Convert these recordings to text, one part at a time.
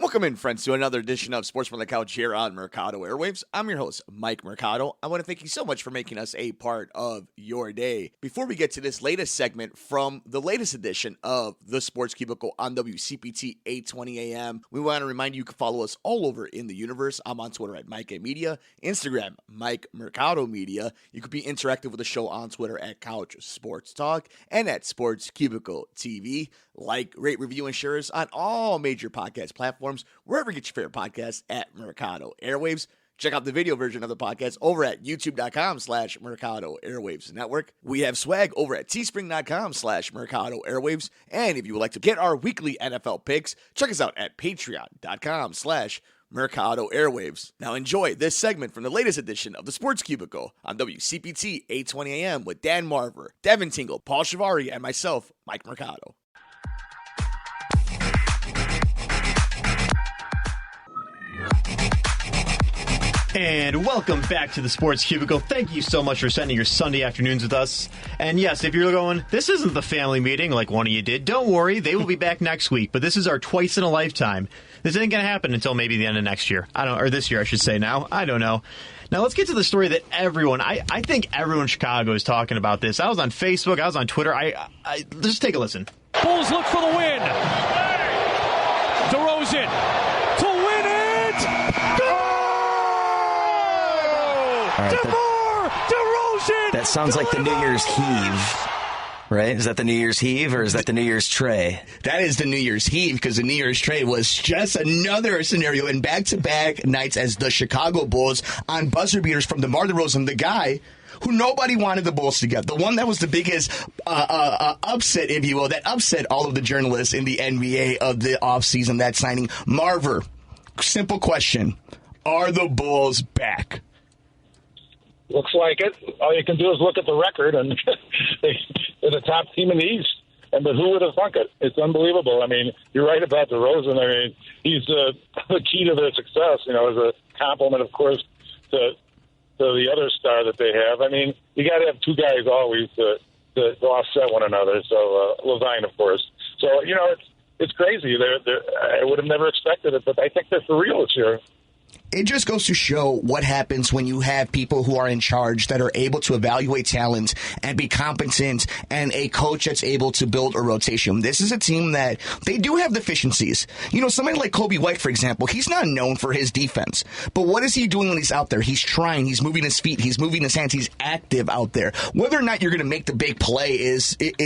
Welcome in, friends, to another edition of Sports from the Couch here on Mercado Airwaves. I'm your host, Mike Mercado. I want to thank you so much for making us a part of your day. Before we get to this latest segment from the latest edition of the Sports Cubicle on WCPT 820 AM, we want to remind you can follow us all over in the universe. I'm on Twitter at Mike Media, Instagram, Mike Mercado Media. You could be interactive with the show on Twitter at Couch Sports Talk and at Sports Cubicle TV. Like, rate, review, and share us on all major podcast platforms, wherever you get your favorite podcasts at Mercado Airwaves. Check out the video version of the podcast over at youtube.com/Mercado Airwaves Network. We have swag over at teespring.com/Mercado Airwaves. And if you would like to get our weekly NFL picks, check us out at patreon.com/Mercado Airwaves. Now enjoy this segment from the latest edition of the Sports Cubicle on WCPT 820 AM with Dan Marver, Devin Tingle, Paul Chivari, and myself, Mike Mercado. And welcome back to the Sports Cubicle. Thank you so much for spending your Sunday afternoons with us. And yes, if you're going, this isn't the family meeting like one of you did, don't worry, they will be back next week. But this is our twice in a lifetime. This isn't going to happen until maybe the end of next year. Or this year, I should say now. I don't know. Now, let's get to the story that everyone, I think everyone in Chicago is talking about this. I was on Facebook, I was on Twitter. Just take a listen. Bulls look for the win. DeRozan to win it. Goal! Right, DeMar DeRozan. that sounds like the New Year's heave, right? Is that the New Year's heave or is that the New Year's tray? That is the New Year's heave, because the New Year's tray was just another scenario in back-to-back nights as the Chicago Bulls on buzzer beaters from DeMar DeRozan, the guy who nobody wanted the Bulls to get. The one that was the biggest upset, if you will, that upset all of the journalists in the NBA of the offseason, that signing. Marver, simple question. Are the Bulls back? Looks like it. All you can do is look at the record, and they're the top team in the East. But who would have thunk it? It's unbelievable. I mean, you're right about DeRozan. I mean, he's the key to their success, as a compliment, of course, to the other star that they have. I mean, you got to have two guys always to offset one another. So, Levine, of course. So, it's crazy. I would have never expected it, but I think they're for real this year. It just goes to show what happens when you have people who are in charge that are able to evaluate talent and be competent, and a coach that's able to build a rotation. This is a team that they do have deficiencies. Somebody like Kobe White, for example, he's not known for his defense. But what is he doing when he's out there? He's trying. He's moving his feet. He's moving his hands. He's active out there. Whether or not you're going to make the big play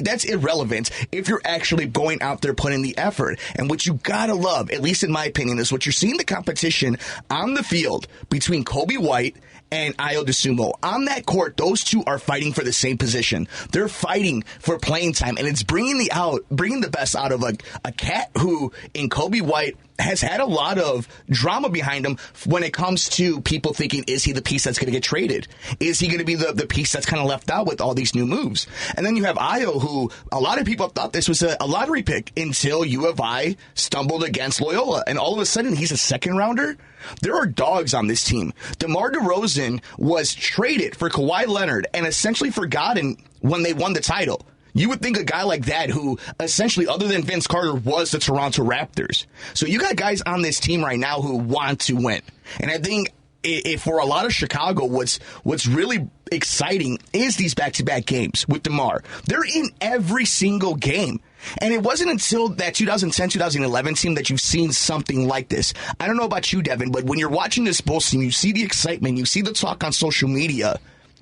that's irrelevant if you're actually going out there putting the effort. And what you got to love, at least in my opinion, is what you're seeing the competition on the field between Kobe White and Ayo Dosunmu. On that court, those two are fighting for the same position. They're fighting for playing time, and it's bringing the best out of a cat who, in Kobe White, has had a lot of drama behind him when it comes to people thinking, is he the piece that's going to get traded? Is he going to be the piece that's kind of left out with all these new moves? And then you have Ayo, who a lot of people thought this was a lottery pick until U of I stumbled against Loyola, and all of a sudden he's a second rounder. There are dogs on this team. DeMar DeRozan was traded for Kawhi Leonard and essentially forgotten when they won the title. You would think a guy like that, who essentially, other than Vince Carter, was the Toronto Raptors. So you got guys on this team right now who want to win. And I think if for a lot of Chicago, what's really exciting is these back-to-back games with DeMar. They're in every single game. And it wasn't until that 2010-2011 team that you've seen something like this. I don't know about you, Devin, but when you're watching this Bulls team, you see the excitement, you see the talk on social media.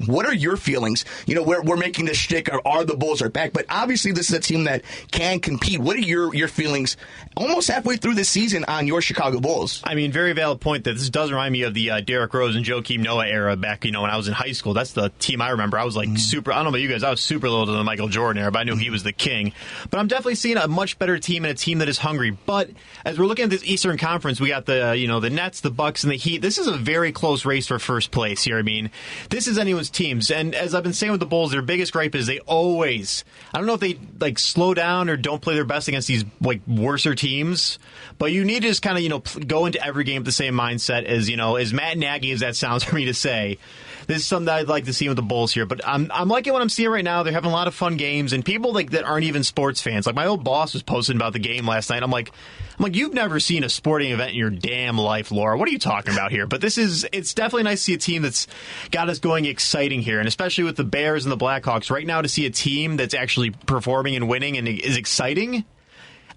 What are your feelings? We're making this shtick, are the Bulls are back, but obviously this is a team that can compete. What are your feelings almost halfway through this season on your Chicago Bulls? I mean, very valid point that this does remind me of the Derrick Rose and Joakim Noah era back, when I was in high school. That's the team I remember. I was super, I don't know about you guys, I was super little to the Michael Jordan era, but I knew he was the king. But I'm definitely seeing a much better team and a team that is hungry. But as we're looking at this Eastern Conference, we got the Nets, the Bucks, and the Heat. This is a very close race for first place here. I mean, this is anyone's those teams, and as I've been saying with the Bulls, their biggest gripe is they always, I don't know if they like slow down or don't play their best against these like worser teams, but you need to just kind of, go into every game with the same mindset as Matt Nagy as that sounds for me to say. This is something that I'd like to see with the Bulls here, but I'm liking what I'm seeing right now. They're having a lot of fun games, and people that aren't even sports fans. Like my old boss was posting about the game last night. I'm like, you've never seen a sporting event in your damn life, Laura. What are you talking about here? But it's definitely nice to see a team that's got us going exciting here, and especially with the Bears and the Blackhawks right now, to see a team that's actually performing and winning and is exciting.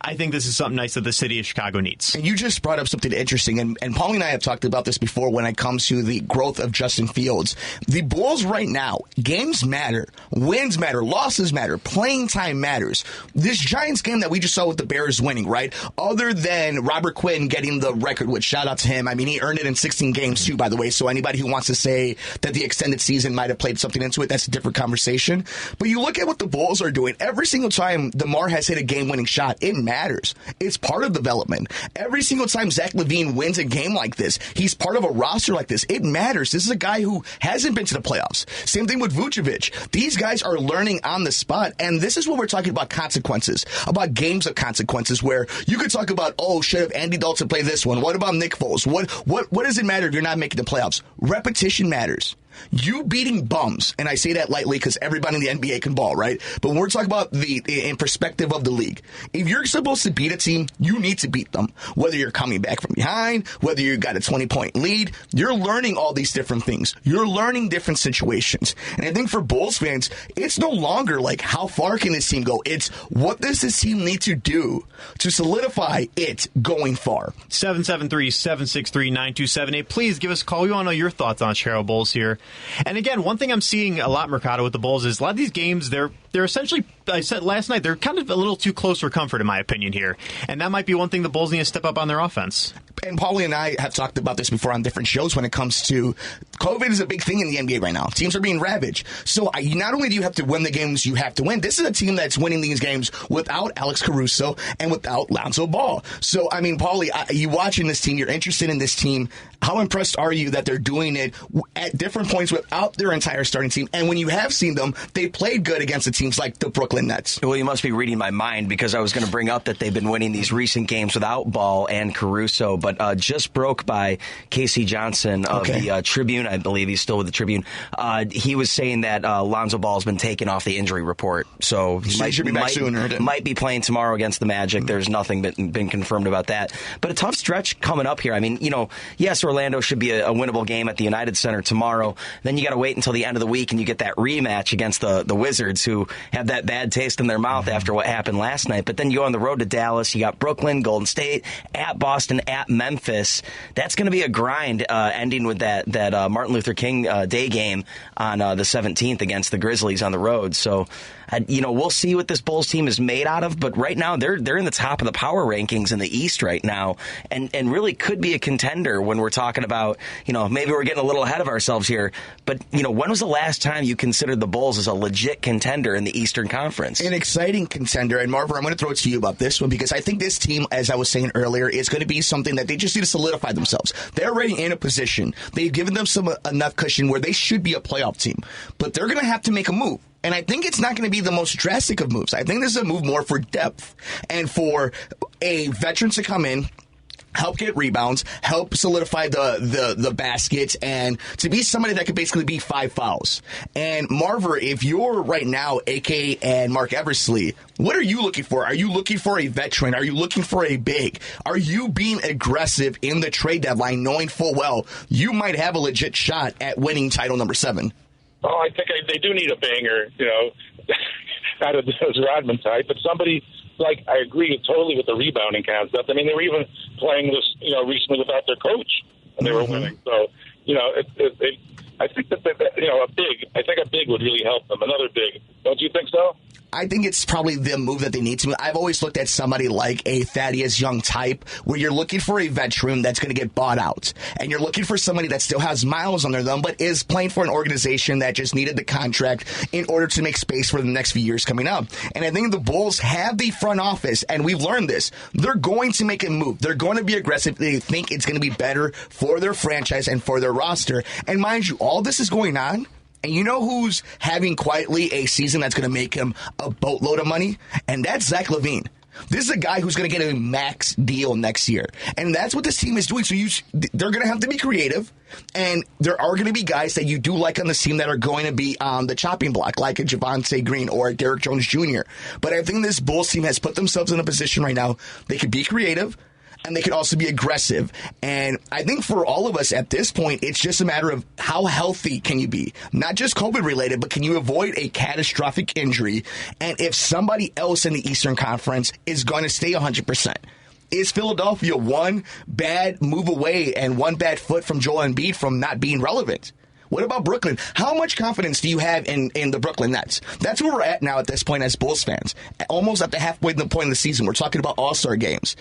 I think this is something nice that the city of Chicago needs. And you just brought up something interesting, and Paulie and I have talked about this before when it comes to the growth of Justin Fields. The Bulls right now, games matter, wins matter, losses matter, playing time matters. This Giants game that we just saw with the Bears winning, right? Other than Robert Quinn getting the record, which shout out to him. I mean, he earned it in 16 games too, by the way, so anybody who wants to say that the extended season might have played something into it, that's a different conversation. But you look at what the Bulls are doing. Every single time DeMar has hit a game-winning shot, it matters. It's part of development. Every single time Zach LaVine wins a game like this, he's part of a roster like this. It matters. This is a guy who hasn't been to the playoffs. Same thing with Vucevic. These guys are learning on the spot, and this is what we're talking about, consequences, about games of consequences, where you could talk about, should have Andy Dalton play this one? What about Nick Foles? What does it matter if you're not making the playoffs? Repetition matters. You beating bums, and I say that lightly because everybody in the NBA can ball, right? But when we're talking about in perspective of the league, if you're supposed to beat a team, you need to beat them. Whether you're coming back from behind, whether you got a 20-point lead, you're learning all these different things. You're learning different situations. And I think for Bulls fans, it's no longer like how far can this team go? It's what does this team need to do to solidify it going far? 773-763-9278. Please give us a call. We want to know your thoughts on Chicago Bulls here. And again, one thing I'm seeing a lot, Mercado, with the Bulls is a lot of these games, they're essentially, I said last night, they're kind of a little too close for comfort, in my opinion, here. And that might be one thing the Bulls need to step up on their offense. And Paulie and I have talked about this before on different shows when it comes to COVID is a big thing in the NBA right now. Teams are being ravaged. So not only do you have to win the games you have to win, this is a team that's winning these games without Alex Caruso and without Lonzo Ball. So, I mean, Paulie, you watching this team, you're interested in this team. How impressed are you that they're doing it at different points without their entire starting team? And when you have seen them, they played good against the teams like the Brooklyn Nets. Well, you must be reading my mind because I was going to bring up that they've been winning these recent games without Ball and Caruso, but just broke by Casey Johnson of the Tribune. I believe he's still with the Tribune. He was saying that Lonzo Ball has been taken off the injury report, so he should be back soon. Might be playing tomorrow against the Magic. There's nothing been confirmed about that. But a tough stretch coming up here. I mean, yes, Orlando should be a winnable game at the United Center tomorrow. Then you got to wait until the end of the week and you get that rematch against the Wizards, who have that bad taste in their mouth after what happened last night. But then you go on the road to Dallas. You got Brooklyn, Golden State, at Boston, at Memphis. That's going to be a grind, ending with that Martin Luther King Day game on the 17th against the Grizzlies on the road. So, we'll see what this Bulls team is made out of. But right now, they're in the top of the power rankings in the East right now, and really could be a contender when we're talking about, maybe we're getting a little ahead of ourselves here. But, when was the last time you considered the Bulls as a legit contender in the Eastern Conference? An exciting contender. And Marver, I'm going to throw it to you about this one because I think this team, as I was saying earlier, is going to be something that they just need to solidify themselves. They're already in a position. They've given them enough cushion where they should be a playoff team. But they're going to have to make a move. And I think it's not going to be the most drastic of moves. I think this is a move more for depth and for a veteran to come in, help get rebounds, help solidify the baskets, and to be somebody that could basically be 5 fouls. And Marver, if you're right now AK and Mark Eversley, what are you looking for? Are you looking for a veteran? Are you looking for a big? Are you being aggressive in the trade deadline, knowing full well you might have a legit shot at winning title number 7? Oh, I think they do need a banger, out of those Rodman type, but somebody like, I agree totally with the rebounding concept. I mean, they were even playing this, recently without their coach, and they were winning. So, I think that a big would really help them. Another big, don't you think so? I think it's probably the move that they need to. I've always looked at somebody like a Thaddeus Young type, where you're looking for a veteran that's going to get bought out, and you're looking for somebody that still has miles under them, but is playing for an organization that just needed the contract in order to make space for the next few years coming up. And I think the Bulls have the front office, and we've learned this. They're going to make a move. They're going to be aggressive. They think it's going to be better for their franchise and for their roster. And mind you, all this is going on And you know who's having quietly a season that's going to make him a boatload of money? And that's Zach LaVine. This is a guy who's going to get a max deal next year. And that's what this team is doing. So they're going to have to be creative. And there are going to be guys that you do like on this team that are going to be on the chopping block, like a Javonte Green or a Derrick Jones Jr. But I think this Bulls team has put themselves in a position right now. They could be creative. And they could also be aggressive. And I think for all of us at this point, it's just a matter of how healthy can you be? Not just COVID-related, but can you avoid a catastrophic injury? And if somebody else in the Eastern Conference is going to stay 100%. Is Philadelphia one bad move away and one bad foot from Joel Embiid from not being relevant? What about Brooklyn? How much confidence do you have in the Brooklyn Nets? That's where we're at now at this point as Bulls fans. Almost at the halfway point of the season. We're talking about all-star games.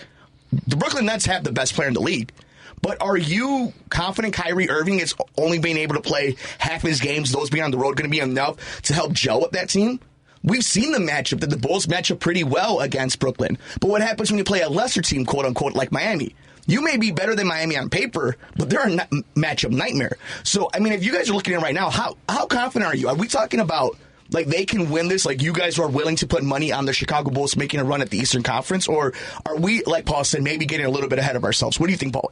The Brooklyn Nets have the best player in the league. But are you confident Kyrie Irving is only being able to play half his games, those being on the road, going to be enough to help gel with that team? We've seen the matchup, that the Bulls match up pretty well against Brooklyn. But what happens when you play a lesser team, quote-unquote, like Miami? You may be better than Miami on paper, but they're a matchup nightmare. So, I mean, if you guys are looking at it right now, how confident are you? Are we talking about like they can win this, like you guys are willing to put money on the Chicago Bulls making a run at the Eastern Conference? Or are we, like Paul said, maybe getting a little bit ahead of ourselves? What do you think, Paul?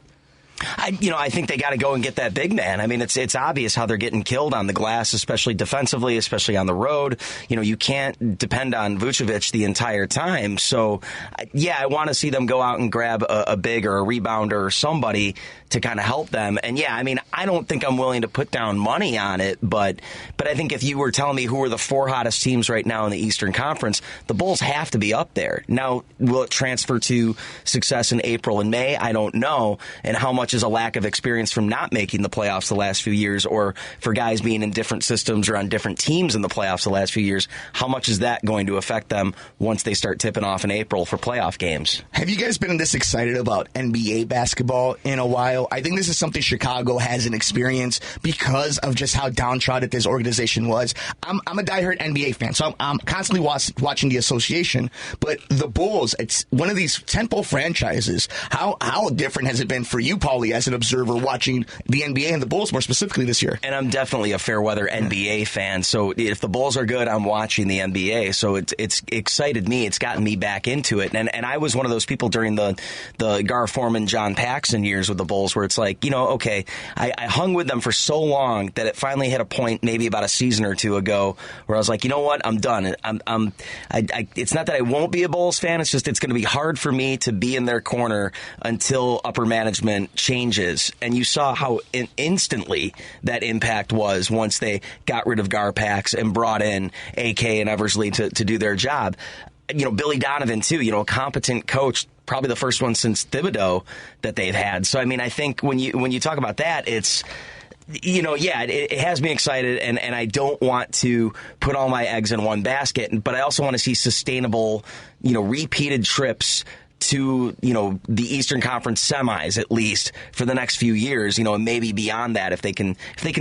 I think they got to go and get that big man. I mean, it's obvious how they're getting killed on the glass, especially defensively, especially on the road. You can't depend on Vucevic the entire time. So, yeah, I want to see them go out and grab a big or a rebounder or somebody to kind of help them. And, yeah, I mean, I don't think I'm willing to put down money on it, but I think if you were telling me who are the four hottest teams right now in the Eastern Conference, the Bulls have to be up there. Now, will it transfer to success in April and May? I don't know. And how much is a lack of experience from not making the playoffs the last few years, or for guys being in different systems or on different teams in the playoffs the last few years, how much is that going to affect them once they start tipping off in April for playoff games? Have you guys been this excited about NBA basketball in a while? I think this is something Chicago hasn't experienced because of just how downtrodden this organization was. I'm a diehard NBA fan, so I'm constantly watching the association, but the Bulls, it's one of these tentpole franchises. How different has it been for you, Paulie, as an observer watching the NBA and the Bulls more specifically this year? And I'm definitely a fair weather NBA fan, so if the Bulls are good, I'm watching the NBA, so it's excited me. It's gotten me back into it, and I was one of those people during the Gar Forman, John Paxson years with the Bulls where it's like, okay, I hung with them for so long that it finally hit a point maybe about a season or two ago where I was like, you know what, I'm done. It's not that I won't be a Bulls fan, it's just it's going to be hard for me to be in their corner until upper management changes. And you saw how instantly that impact was once they got rid of Garpax and brought in AK and Eversley to do their job. Billy Donovan, too, a competent coach, probably the first one since Thibodeau that they've had. So, I mean, I think when you talk about that, it's, it has me excited, and I don't want to put all my eggs in one basket, but I also want to see sustainable, repeated trips to, the Eastern Conference semis, at least, for the next few years, and maybe beyond that if they can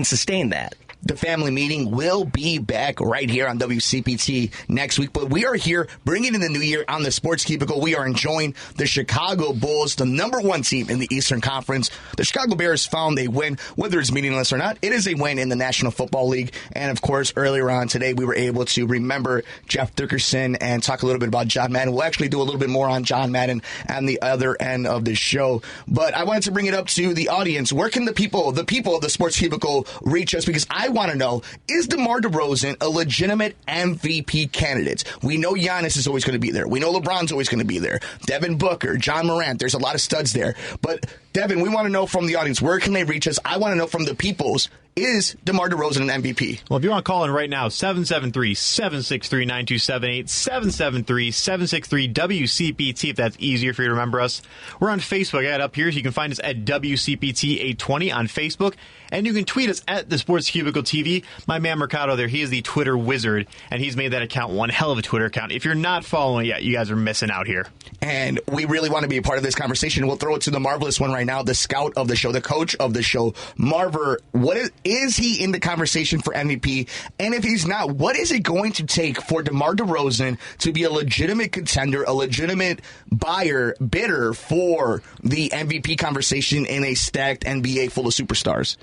sustain that. The family meeting will be back right here on WCPT next week. But we are here bringing in the new year on the Sports Cubicle. We are enjoying the Chicago Bulls, the number one team in the Eastern Conference. The Chicago Bears found a win, whether it's meaningless or not. It is a win in the National Football League. And, of course, earlier on today, we were able to remember Jeff Dickerson and talk a little bit about John Madden. We'll actually do a little bit more on John Madden on the other end of the show. But I wanted to bring it up to the audience. Where can the people of the Sports Cubicle reach us? Because I want to know, is DeMar DeRozan a legitimate MVP candidate? We know Giannis is always going to be there. We know LeBron's always going to be there. Devin Booker, John Morant, there's a lot of studs there. But, Devin, we want to know from the audience, where can they reach us? I want to know from the peoples, is DeMar DeRozan an MVP? Well, if you want to call in right now, 773-763-9278, 773-763-WCPT, if that's easier for you to remember us. We're on Facebook. I got it up here. You can find us at WCPT820 on Facebook. And you can tweet us at the Sports Cubicle TV. My man Mercado there, he is the Twitter wizard, and he's made that account one hell of a Twitter account. If you're not following it yet, you guys are missing out here. And we really want to be a part of this conversation. We'll throw it to the marvelous one right now, the scout of the show, the coach of the show, Marver. What is he in the conversation for MVP? And if he's not, what is it going to take for DeMar DeRozan to be a legitimate contender, a legitimate bidder for the MVP conversation in a stacked NBA full of superstars?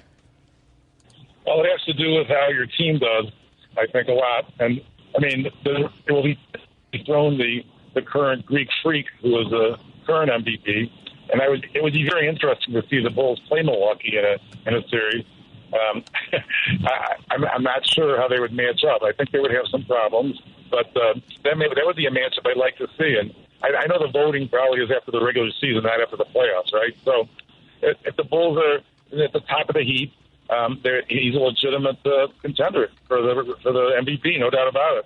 Well, it has to do with how your team does, I think, a lot. And, I mean, it will be thrown the current Greek freak who is the current MVP. And it would be very interesting to see the Bulls play Milwaukee in a series. I'm not sure how they would match up. I think they would have some problems, but that would be a matchup I'd like to see. And I know the voting probably is after the regular season, not after the playoffs, right? So if the Bulls are at the top of the heap, he's a legitimate contender for the MVP, no doubt about it.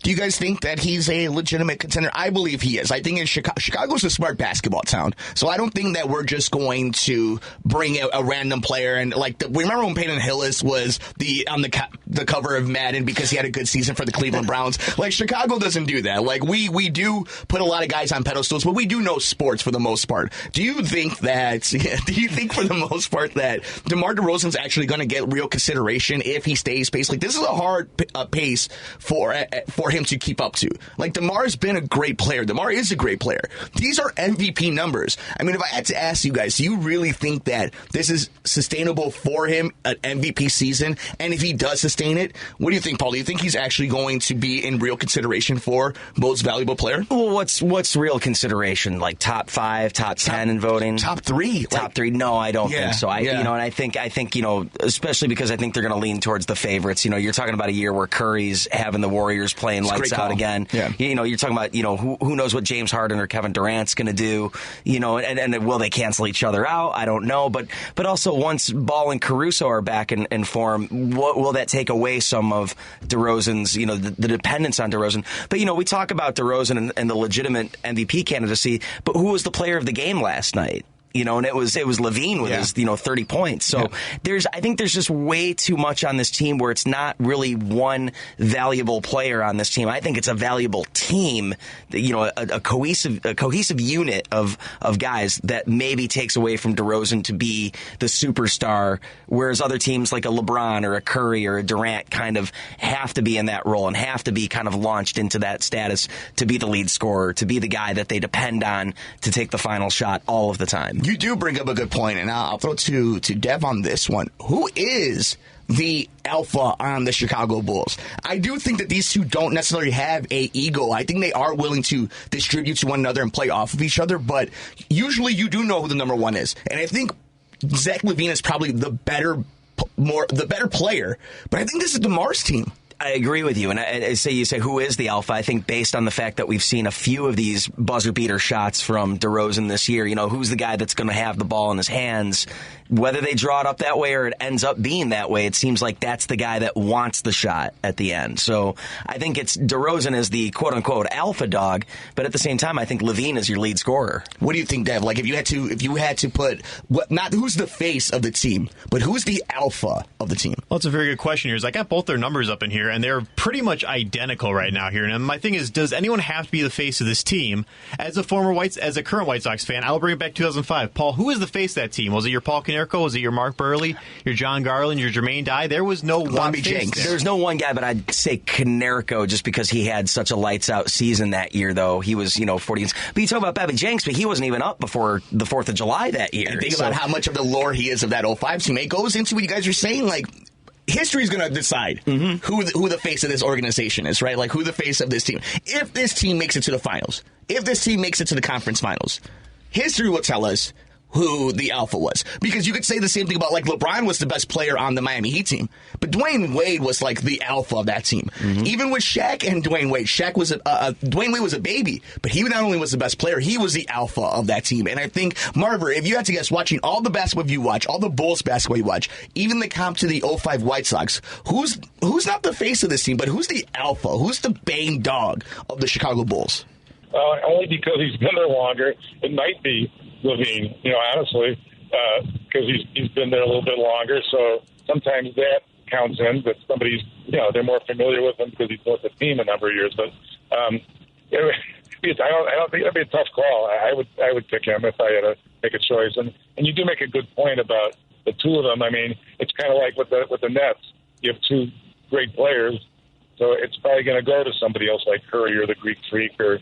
Do you guys think that he's a legitimate contender? I believe he is. I think in Chicago's a smart basketball town, so I don't think that we're just going to bring a random player and remember when Peyton Hillis was on the cover of Madden because he had a good season for the Cleveland Browns. Like, Chicago doesn't do that. Like, we do put a lot of guys on pedestals, but we do know sports for the most part. Do you think for the most part that DeMar DeRozan's actually going to get real consideration if he stays pace? Like, this is a hard pace for him to keep up to. Like, DeMar's been a great player. DeMar is a great player. These are MVP numbers. I mean, if I had to ask you guys, do you really think that this is sustainable for him, an MVP season? And if he does sustain it, what do you think, Paul? Do you think he's actually going to be in real consideration for most valuable player? Well, what's real consideration? Like top 5, top 10 in voting? Top 3. Top 3? No, I don't think so. And I think especially because I think they're going to lean towards the favorites. You're talking about a year where Curry's having the Warriors playing lights out again. Yeah. You're talking about, who knows what James Harden or Kevin Durant's going to do, and will they cancel each other out? I don't know. But also, once Ball and Caruso are back in form, will that take away some of DeRozan's, the dependence on DeRozan? But, we talk about DeRozan and the legitimate MVP candidacy, but who was the player of the game last night? And it was LaVine with his 30 points. So I think there's just way too much on this team where it's not really one valuable player on this team. I think it's a valuable team, a cohesive unit of guys that maybe takes away from DeRozan to be the superstar, whereas other teams like a LeBron or a Curry or a Durant kind of have to be in that role and have to be kind of launched into that status to be the lead scorer, to be the guy that they depend on to take the final shot all of the time. You do bring up a good point, and I'll throw to Dev on this one. Who is the alpha on the Chicago Bulls? I do think that these two don't necessarily have a ego. I think they are willing to distribute to one another and play off of each other, but usually you do know who the number one is. And I think Zach LaVine is probably the better player, but I think this is DeMar's team. I agree with you. And I say, you say, who is the alpha? I think based on the fact that we've seen a few of these buzzer beater shots from DeRozan this year, who's the guy that's going to have the ball in his hands? Whether they draw it up that way or it ends up being that way, it seems like that's the guy that wants the shot at the end. So I think it's DeRozan is the quote-unquote alpha dog, but at the same time, I think LaVine is your lead scorer. What do you think, Dev? Like, if you had to put not who's the face of the team, but who's the alpha of the team? Well, that's a very good question here. I got both their numbers up in here, and they're pretty much identical right now here. And my thing is, does anyone have to be the face of this team? As a current White Sox fan, I'll bring it back to 2005. Paul, who is the face of that team? Was it your Paul Konerko? Was it your Mark Burley, your John Garland, your Jermaine Dye? There was no one face there. There's no one guy, but I'd say Konerko just because he had such a lights-out season that year, though. He was, 40. But you talk about Bobby Jenks, but he wasn't even up before the 4th of July that year. And think about how much of the lore he is of that 05 team. It goes into what you guys are saying, like, history's going to decide who the face of this organization is, right? Like, who the face of this team. If this team makes it to the finals, if this team makes it to the conference finals, history will tell us who the alpha was. Because you could say the same thing about, like, LeBron was the best player on the Miami Heat team, but Dwayne Wade was, like, the alpha of that team. Even with Shaq and Dwayne Wade, Dwayne Wade was a baby, but he not only was the best player, he was the alpha of that team. And I think, Marver, if you had to guess, watching all the basketball you watch, all the Bulls basketball you watch, even the comp to the 05 White Sox, who's not the face of this team, but who's the alpha? Who's the bang dog of the Chicago Bulls? Only because he's been there longer. It might be LaVine, honestly, because he's been there a little bit longer. So sometimes that counts in, but somebody's, they're more familiar with him because he's been with the team a number of years. But I don't think that'd be a tough call. I would pick him if I had to make a choice. And you do make a good point about the two of them. I mean, it's kind of like with the Nets. You have two great players, so it's probably going to go to somebody else like Curry or the Greek Freak or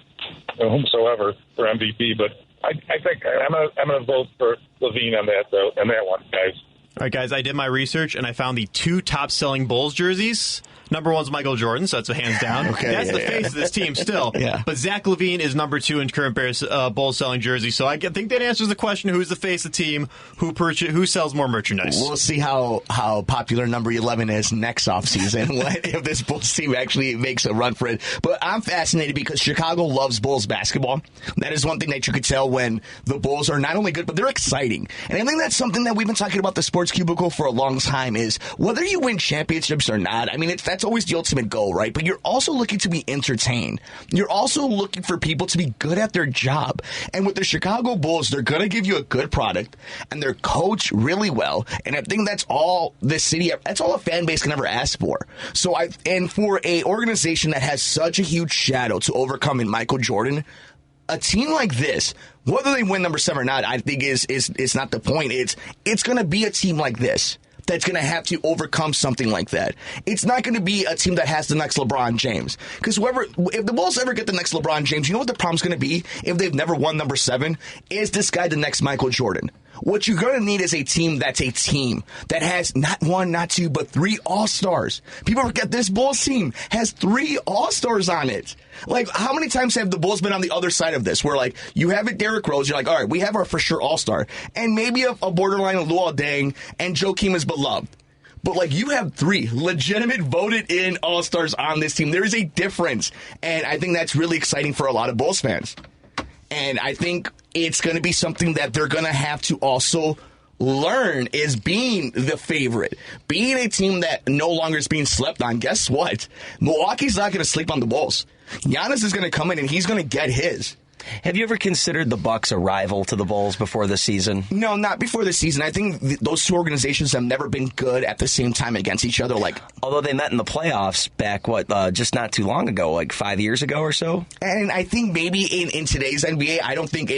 whomsoever for MVP. But I think I'm gonna vote for LaVine on that one, guys. All right, guys, I did my research, and I found the 2 top-selling Bulls jerseys. Number 1's Michael Jordan, so that's a hands down. Okay, that's the face of this team still. Yeah. But Zach LaVine is number 2 in current Bears Bulls selling jersey. So I think that answers the question: who's the face of the team? Who sells more merchandise? We'll see how popular number 11 is next offseason if this Bulls team actually makes a run for it. But I'm fascinated because Chicago loves Bulls basketball. That is one thing that you could tell when the Bulls are not only good, but they're exciting. And I think that's something that we've been talking about the Sports Cubicle for a long time is whether you win championships or not. I mean, that's always the ultimate goal, right? But you're also looking to be entertained. You're also looking for people to be good at their job. And with the Chicago Bulls, they're going to give you a good product, and they're coached really well. And I think that's all this city, that's all a fan base can ever ask for. And for a organization that has such a huge shadow to overcome in Michael Jordan, a team like this, whether they win number 7 or not, I think is not the point. It's going to be a team like this that's going to have to overcome something like that. It's not going to be a team that has the next LeBron James. Because if the Bulls ever get the next LeBron James, you know what the problem's going to be if they've never won number 7? Is this guy the next Michael Jordan? What you're going to need is a team that has not 1, not 2, but 3 All-Stars. People forget this Bulls team has 3 All-Stars on it. Like, how many times have the Bulls been on the other side of this? Where, like, you have it Derrick Rose, you're like, all right, we have our for sure All-Star. And maybe a borderline Luol Deng and Joakim is beloved. But, like, you have 3 legitimate voted-in All-Stars on this team. There is a difference. And I think that's really exciting for a lot of Bulls fans. And I think it's going to be something that they're going to have to also learn is being the favorite. Being a team that no longer is being slept on. Guess what? Milwaukee's not going to sleep on the Bulls. Giannis is going to come in and he's going to get his. Have you ever considered the Bucks a rival to the Bulls before this season? No, not before this season. I think those 2 organizations have never been good at the same time against each other. Although they met in the playoffs back, just not too long ago, like 5 years ago or so? And I think maybe in today's NBA, I don't think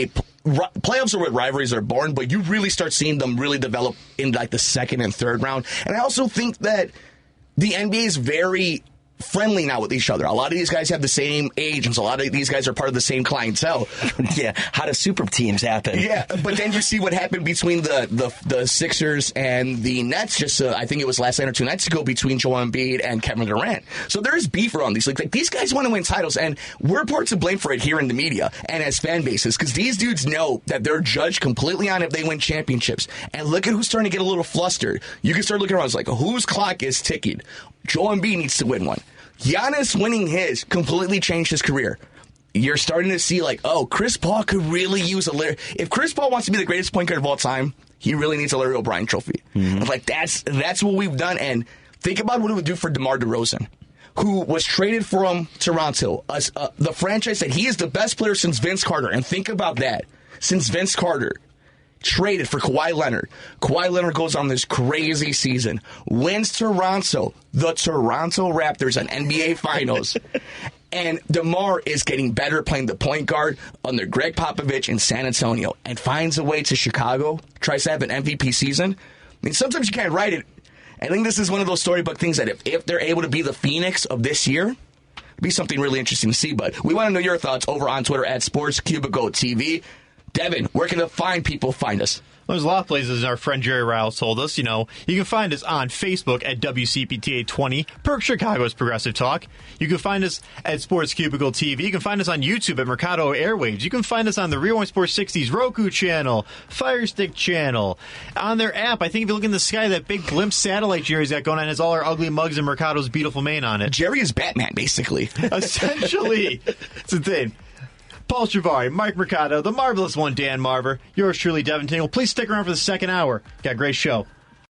playoffs are where rivalries are born, but you really start seeing them really develop in like the second and third round. And I also think that the NBA is very friendly now with each other. A lot of these guys have the same agents. A lot of these guys are part of the same clientele. Yeah, how do super teams happen? Yeah, but then you see what happened between the Sixers and the Nets. I think it was last night or 2 nights ago between Joel Embiid and Kevin Durant. So there is beef around these leagues. Like, these guys want to win titles, and we're part to blame for it here in the media and as fan bases because these dudes know that they're judged completely on if they win championships. And look at who's starting to get a little flustered. You can start looking around. It's like, whose clock is ticking? Joel Embiid needs to win one. Giannis winning his completely changed his career. You're starting to see Chris Paul could really use if Chris Paul wants to be the greatest point guard of all time, he really needs a Larry O'Brien trophy. Mm-hmm. Like, that's what we've done. And think about what it would do for DeMar DeRozan, who was traded from Toronto, the franchise that he is the best player since Vince Carter. And think about that. Since Vince Carter. Traded for Kawhi Leonard. Kawhi Leonard goes on this crazy season, wins Toronto, the Toronto Raptors, an NBA Finals. And DeMar is getting better playing the point guard under Greg Popovich in San Antonio and finds a way to Chicago, tries to have an MVP season. I mean, sometimes you can't write it. I think this is one of those storybook things that if they're able to be the Phoenix of this year, it'd be something really interesting to see. But we want to know your thoughts over on Twitter at SportsCubicle.tv. Devin, where can the fine people find us? Well, there's a lot of places our friend Jerry Riles told us. You can find us on Facebook at WCPTA20, Perk Chicago's Progressive Talk. You can find us at Sports Cubicle TV. You can find us on YouTube at Mercado Airwaves. You can find us on the Real One Sports 60's Roku channel, Fire Stick channel, on their app. I think if you look in the sky, that big glimpse satellite Jerry's got going on has all our ugly mugs and Mercado's beautiful mane on it. Jerry is Batman, basically. Essentially. It's a thing. Paul Chivari, Mike Mercado, the marvelous one, Dan Marver, yours truly, Devin Tingle. Please stick around for the second hour. Got a great show.